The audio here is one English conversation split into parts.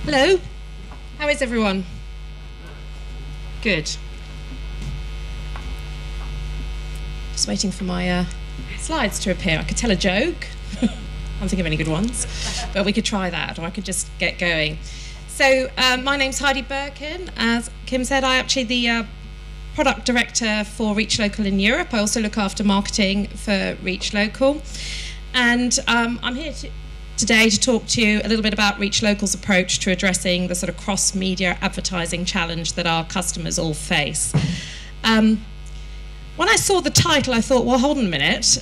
Hello, how is everyone? Good. Just waiting for my slides to appear. I could tell a joke. I can't think of any good ones, but we could try that, or I could just get going. So my name's Heidi Birkin. As Kim said, I'm actually the product director for Reach Local in Europe. I also look after marketing for Reach Local. And I'm here today to talk to you a little bit about Reach Local's approach to addressing the sort of cross-media advertising challenge that our customers all face. When I saw the title, I thought, well, hold on a minute.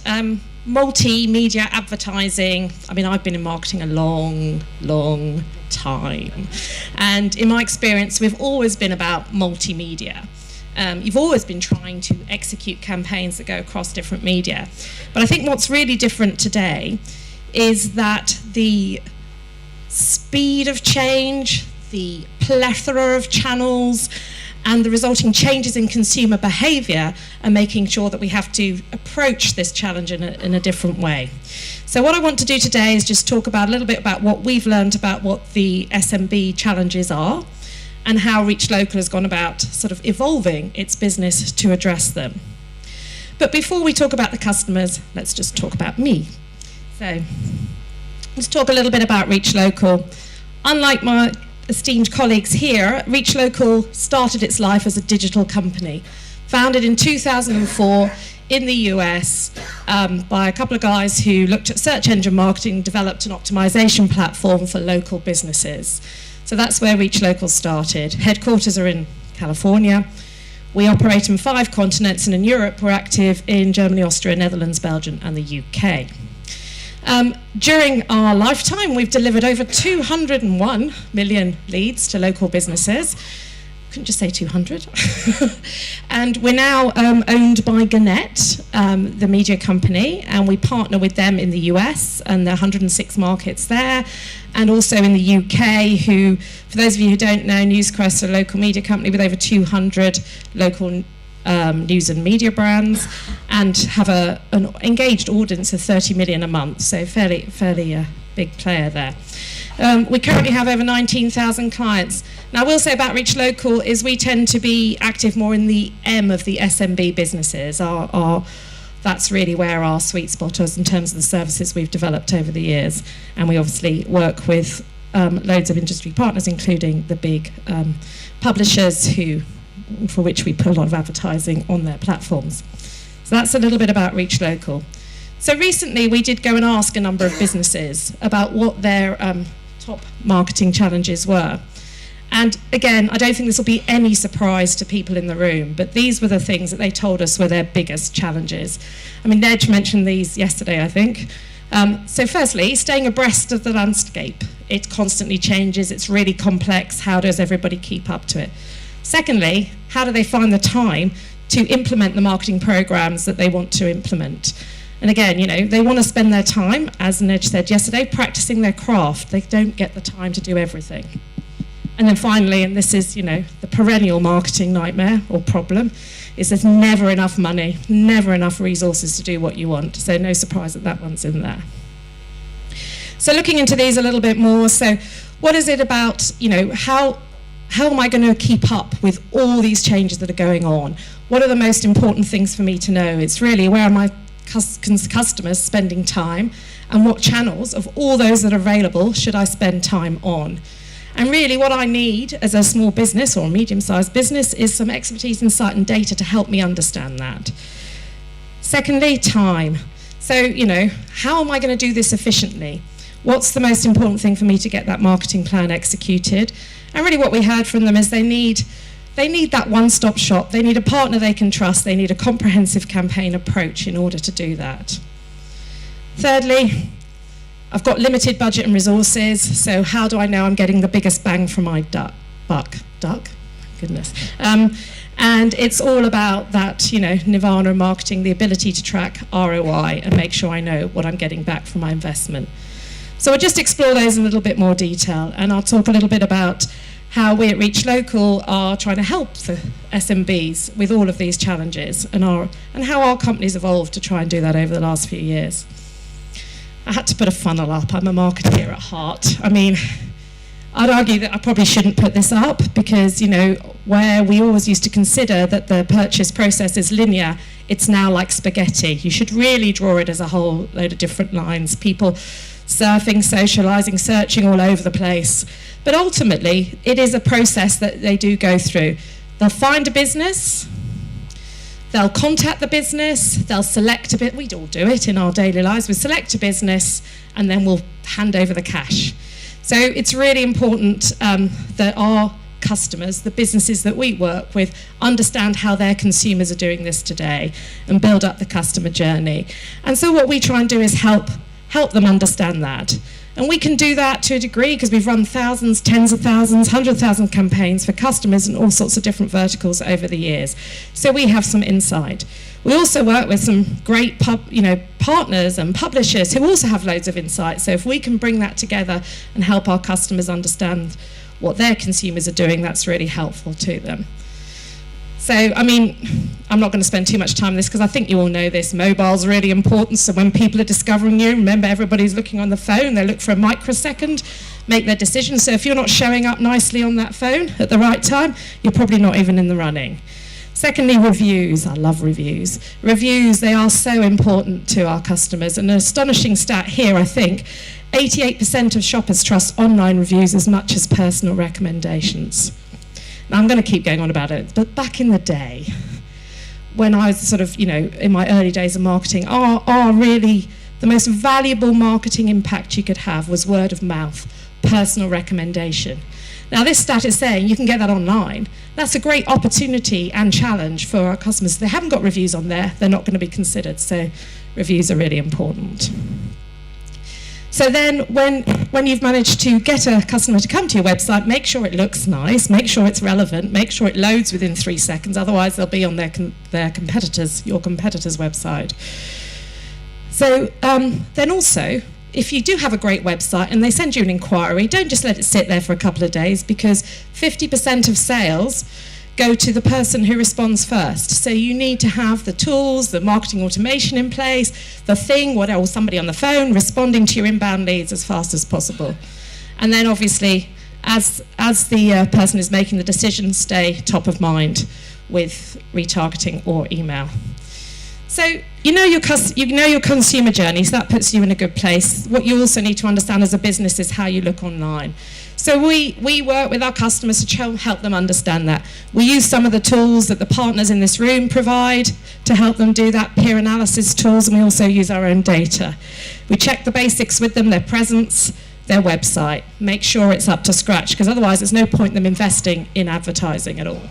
Multimedia advertising. I mean, I've been in marketing a long time. And in my experience, we've always been about multimedia. You've always been trying to execute campaigns that go across different media. But I think what's really different today is that the speed of change, the plethora of channels, and the resulting changes in consumer behaviour are making sure that we have to approach this challenge in a different way. So what I want to do today is just talk about a little bit about what we've learned about what the SMB challenges are and how Reach Local has gone about sort of evolving its business to address them. But before we talk about the customers, let's just talk about me. So let's talk a little bit about Reach Local. Unlike my esteemed colleagues here, Reach Local started its life as a digital company, founded in 2004 in the US by a couple of guys who looked at search engine marketing, developed an optimization platform for local businesses. So that's where Reach Local started. Headquarters are in California. We operate in 5 continents, and in Europe we're active in Germany, Austria, Netherlands, Belgium and the UK. During our lifetime, we've delivered over 201 million leads to local businesses. Couldn't just say 200. And we're now owned by Gannett, the media company, and we partner with them in the US, and there are 106 markets there, and also in the UK, who, for those of you who don't know, Newsquest are a local media company with over 200 local news and media brands, and have an engaged audience of 30 million a month, so fairly big player there. We currently have over 19,000 clients. Now, I will say about Reach Local is we tend to be active more in the M of the SMB businesses. That's really where our sweet spot is in terms of the services we've developed over the years, and we obviously work with loads of industry partners, including the big publishers for which we put a lot of advertising on their platforms. So that's a little bit about Reach Local. So recently we did go and ask a number of businesses about what their top marketing challenges were. And again, I don't think this will be any surprise to people in the room, but these were the things that they told us were their biggest challenges. I mean, Ned mentioned these yesterday, I think. So firstly, staying abreast of the landscape. It constantly changes, it's really complex. How does everybody keep up to it? Secondly, how do they find the time to implement the marketing programs that they want to implement? And again, you know, they want to spend their time, as Ned said yesterday, practicing their craft. They don't get the time to do everything. And then finally, and this is, you know, the perennial marketing nightmare or problem, is there's never enough money, never enough resources to do what you want. So no surprise that that one's in there. So looking into these a little bit more, so what is it about, you know, how am I going to keep up with all these changes that are going on? What are the most important things for me to know? It's really, where are my customers spending time, and what channels of all those that are available should I spend time on? And really what I need as a small business or a medium-sized business is some expertise, insight and data to help me understand that. Secondly, time. So, you know, how am I going to do this efficiently? What's the most important thing for me to get that marketing plan executed? And really what we heard from them is they need that one-stop shop. They need a partner they can trust. They need a comprehensive campaign approach in order to do that. Thirdly, I've got limited budget and resources, so how do I know I'm getting the biggest bang for my buck? Goodness. And it's all about that, you know, nirvana marketing, the ability to track ROI and make sure I know what I'm getting back for my investment. So I'll just explore those in a little bit more detail, and I'll talk a little bit about how we at Reach Local are trying to help the SMBs with all of these challenges, and how our company's evolved to try and do that over the last few years. I had to put a funnel up. I'm a marketeer at heart. I mean, I'd argue that I probably shouldn't put this up because, where we always used to consider that the purchase process is linear, it's now like spaghetti. You should really draw it as a whole load of different lines. People surfing, socialising, searching all over the place. But ultimately, it is a process that they do go through. They'll find a business, they'll contact the business, they'll select a bit. We all do it in our daily lives. We select a business and then we'll hand over the cash. So it's really important that our customers, the businesses that we work with, understand how their consumers are doing this today and build up the customer journey. And so what we try and do is help them understand that. And we can do that to a degree because we've run thousands, tens of thousands, 100,000 campaigns for customers in all sorts of different verticals over the years. So we have some insight. We also work with some great partners and publishers who also have loads of insight. So if we can bring that together and help our customers understand what their consumers are doing, that's really helpful to them. So, I'm not going to spend too much time on this because I think you all know this. Mobile's really important. So when people are discovering you, remember everybody's looking on the phone. They look for a microsecond, make their decision. So if you're not showing up nicely on that phone at the right time, you're probably not even in the running. Secondly, reviews. I love reviews. Reviews, they are so important to our customers. And an astonishing stat here, I think, 88% of shoppers trust online reviews as much as personal recommendations. Now, I'm going to keep going on about it, but back in the day, when I was in my early days of marketing, really the most valuable marketing impact you could have was word of mouth, personal recommendation. Now, this stat is saying you can get that online. That's a great opportunity and challenge for our customers. If they haven't got reviews on there, they're not going to be considered. So reviews are really important. So then when you've managed to get a customer to come to your website, make sure it looks nice, make sure it's relevant, make sure it loads within 3 seconds, otherwise they'll be on your competitor's website. So then also, if you do have a great website and they send you an inquiry, don't just let it sit there for a couple of days because 50% of sales go to the person who responds first. So you need to have the tools, the marketing automation in place, or somebody on the phone responding to your inbound leads as fast as possible. And then obviously, as the person is making the decision, stay top of mind with retargeting or email. So you know your consumer journey, so that puts you in a good place. What you also need to understand as a business is how you look online. So we work with our customers to help them understand that. We use some of the tools that the partners in this room provide to help them do that, peer analysis tools, and we also use our own data. We check the basics with them, their presence, their website, make sure it's up to scratch, because otherwise there's no point in them investing in advertising at all.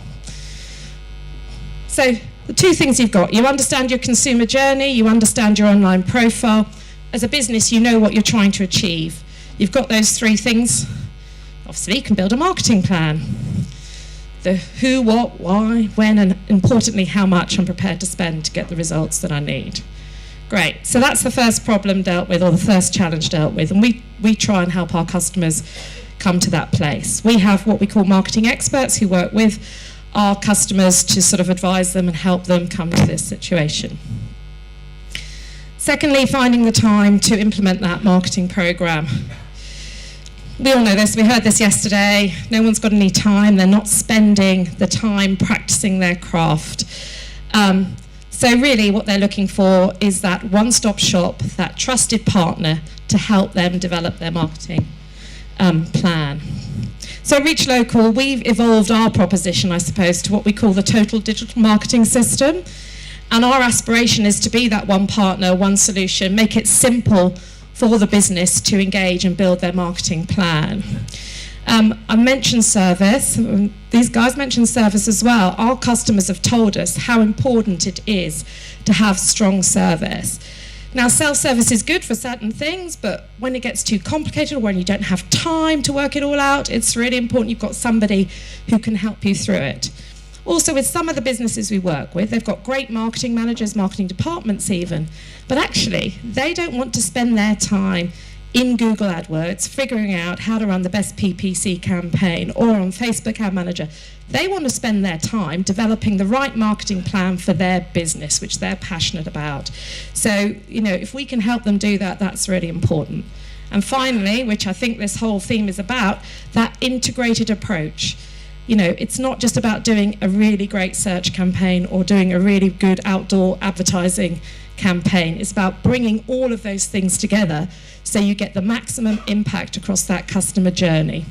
So the two things you've got, you understand your consumer journey, you understand your online profile. As a business, you know what you're trying to achieve. You've got those three things. Obviously, you can build a marketing plan. The who, what, why, when, and importantly, how much I'm prepared to spend to get the results that I need. Great, so that's the first problem dealt with, or the first challenge dealt with, and we try and help our customers come to that place. We have what we call marketing experts who work with our customers to sort of advise them and help them come to this situation. Secondly, finding the time to implement that marketing program. We all know this, we heard this yesterday, no one's got any time, they're not spending the time practicing their craft. So really what they're looking for is that one-stop shop, that trusted partner to help them develop their marketing plan. So at Reach Local, we've evolved our proposition, I suppose, to what we call the total digital marketing system. And our aspiration is to be that one partner, one solution, make it simple for the business to engage and build their marketing plan. I mentioned service. These guys mentioned service as well. Our customers have told us how important it is to have strong service. Now, self-service is good for certain things, but when it gets too complicated or when you don't have time to work it all out, it's really important you've got somebody who can help you through it. Also, with some of the businesses we work with, they've got great marketing managers, marketing departments even, but actually, they don't want to spend their time in Google AdWords figuring out how to run the best PPC campaign or on Facebook Ad Manager. They want to spend their time developing the right marketing plan for their business, which they're passionate about. So, if we can help them do that, that's really important. And finally, which I think this whole theme is about, that integrated approach. You know, it's not just about doing a really great search campaign or doing a really good outdoor advertising campaign. It's about bringing all of those things together so you get the maximum impact across that customer journey.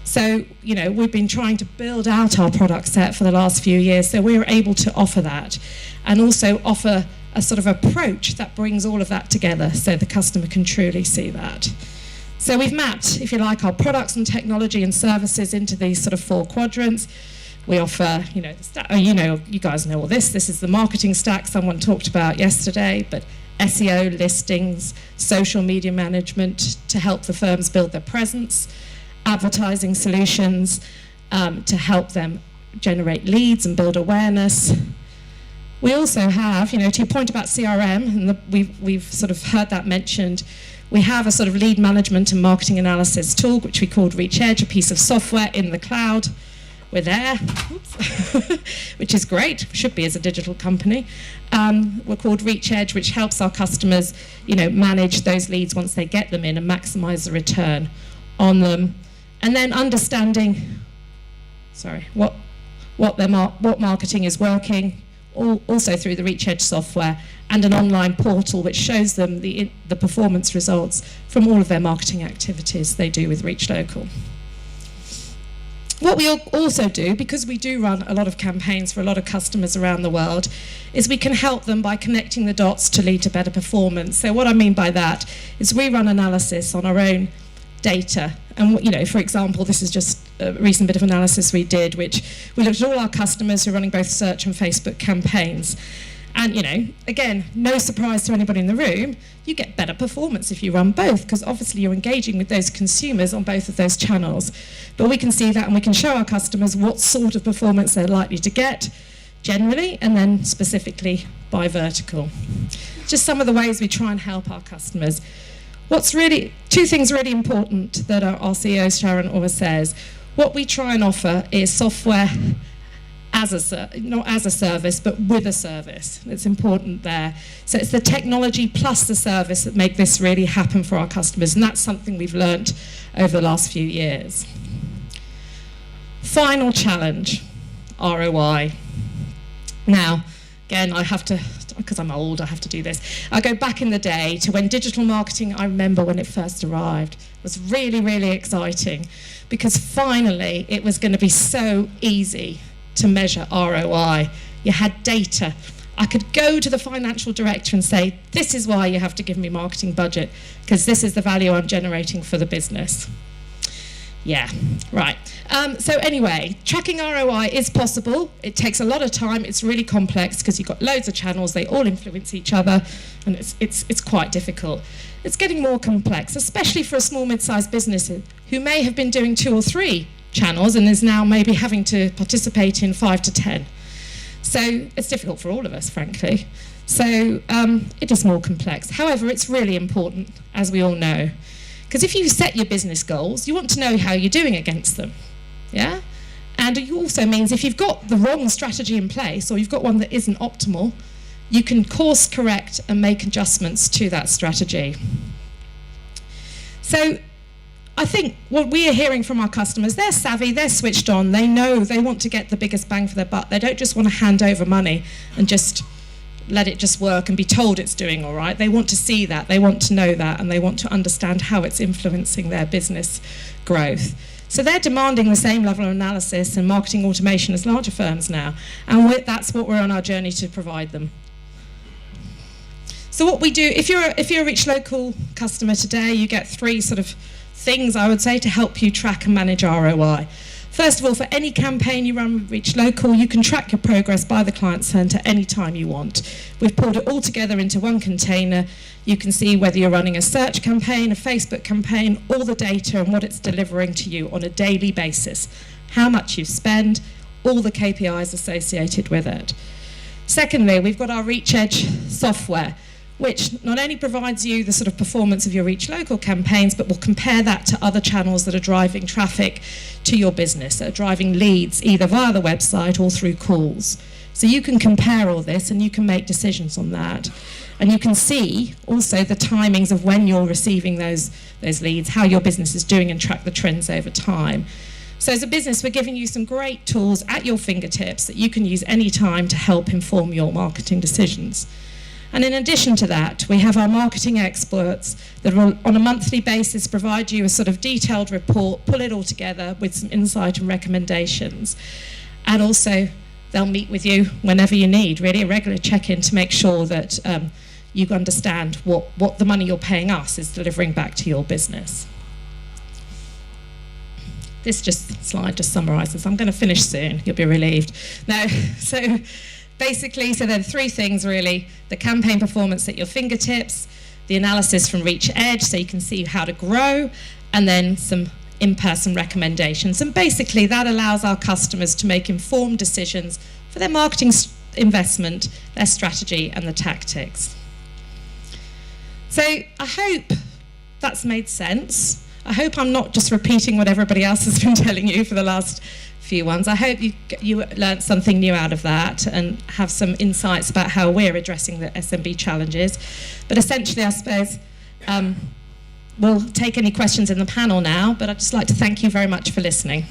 So, you know, we've been trying to build out our product set for the last few years, so we're able to offer that and also offer a sort of approach that brings all of that together so the customer can truly see that. So we've mapped, if you like, our products and technology and services into these sort of 4 quadrants. We offer, you know, you guys know all this. This is the marketing stack someone talked about yesterday, but SEO, listings, social media management to help the firms build their presence, advertising solutions to help them generate leads and build awareness. We also have, you know, to your point about CRM, and we've sort of heard that mentioned, we have a sort of lead management and marketing analysis tool, which we called Reach Edge, a piece of software in the cloud. We're there, which is great, should be as a digital company. We're called Reach Edge, which helps our customers, you know, manage those leads once they get them in and maximize the return on them. And then understanding, what marketing is working, also through the Reach Edge software, and an online portal which shows them the performance results from all of their marketing activities they do with Reach Local. What we also do, because we do run a lot of campaigns for a lot of customers around the world, is we can help them by connecting the dots to lead to better performance. So what I mean by that is we run analysis on our own data. And, you know, for example, this is just a recent bit of analysis we did, which we looked at all our customers who are running both search and Facebook campaigns. And, you know, again, no surprise to anybody in the room, you get better performance if you run both, because obviously you're engaging with those consumers on both of those channels. But we can see that and we can show our customers what sort of performance they're likely to get generally, and then specifically by vertical. Just some of the ways we try and help our customers. Two things really important that our CEO Sharon always says. What we try and offer is software not as a service, but with a service. It's important there. So it's the technology plus the service that make this really happen for our customers, and that's something we've learnt over the last few years. Final challenge, ROI. Now, again, I have to, because I'm old, I have to do this. I go back in the day to when digital marketing, I remember when it first arrived, was really, really exciting, because finally it was going to be so easy to measure ROI. You had data. I could go to the financial director and say, this is why you have to give me marketing budget, because this is the value I'm generating for the business. Yeah, right. So anyway, tracking ROI is possible. It takes a lot of time. It's really complex because you've got loads of channels. They all influence each other, and it's quite difficult. It's getting more complex, especially for a small mid-sized business who may have been doing 2 or 3 channels and is now maybe having to participate in 5 to 10. So it's difficult for all of us, frankly. So it is more complex. However, it's really important, as we all know. Because if you set your business goals, you want to know how you're doing against them, yeah? And it also means if you've got the wrong strategy in place, or you've got one that isn't optimal, you can course correct and make adjustments to that strategy. So I think what we are hearing from our customers, they're savvy, they're switched on, they know they want to get the biggest bang for their buck. They don't just want to hand over money and just let it just work and be told it's doing all right. They want to see that, they want to know that, and they want to understand how it's influencing their business growth. So they're demanding the same level of analysis and marketing automation as larger firms now, and that's what we're on our journey to provide them. So what we do, if you're a Reach Local customer today, you get 3 sort of things, I would say, to help you track and manage ROI. First of all, for any campaign you run with Reach Local, you can track your progress by the client centre any time you want. We've pulled it all together into one container. You can see whether you're running a search campaign, a Facebook campaign, all the data and what it's delivering to you on a daily basis. How much you spend, all the KPIs associated with it. Secondly, we've got our Reach Edge software, which not only provides you the sort of performance of your Reach Local campaigns, but will compare that to other channels that are driving traffic to your business, that are driving leads either via the website or through calls. So you can compare all this and you can make decisions on that. And you can see also the timings of when you're receiving those leads, how your business is doing, and track the trends over time. So as a business, we're giving you some great tools at your fingertips that you can use any time to help inform your marketing decisions. And in addition to that, we have our marketing experts that will, on a monthly basis, provide you a sort of detailed report, pull it all together with some insight and recommendations. And also, they'll meet with you whenever you need, really a regular check-in to make sure that you understand what the money you're paying us is delivering back to your business. This slide just summarises. I'm going to finish soon, you'll be relieved. Now, so basically, so there are three things really: the campaign performance at your fingertips, the analysis from Reach Edge so you can see how to grow, and then some in-person recommendations. And basically that allows our customers to make informed decisions for their marketing investment, their strategy, and the tactics. So I hope that's made sense. I hope I'm not just repeating what everybody else has been telling you for the last few ones. I hope you learned something new out of that and have some insights about how we're addressing the SMB challenges. But essentially, I suppose, we'll take any questions in the panel now, but I'd just like to thank you very much for listening.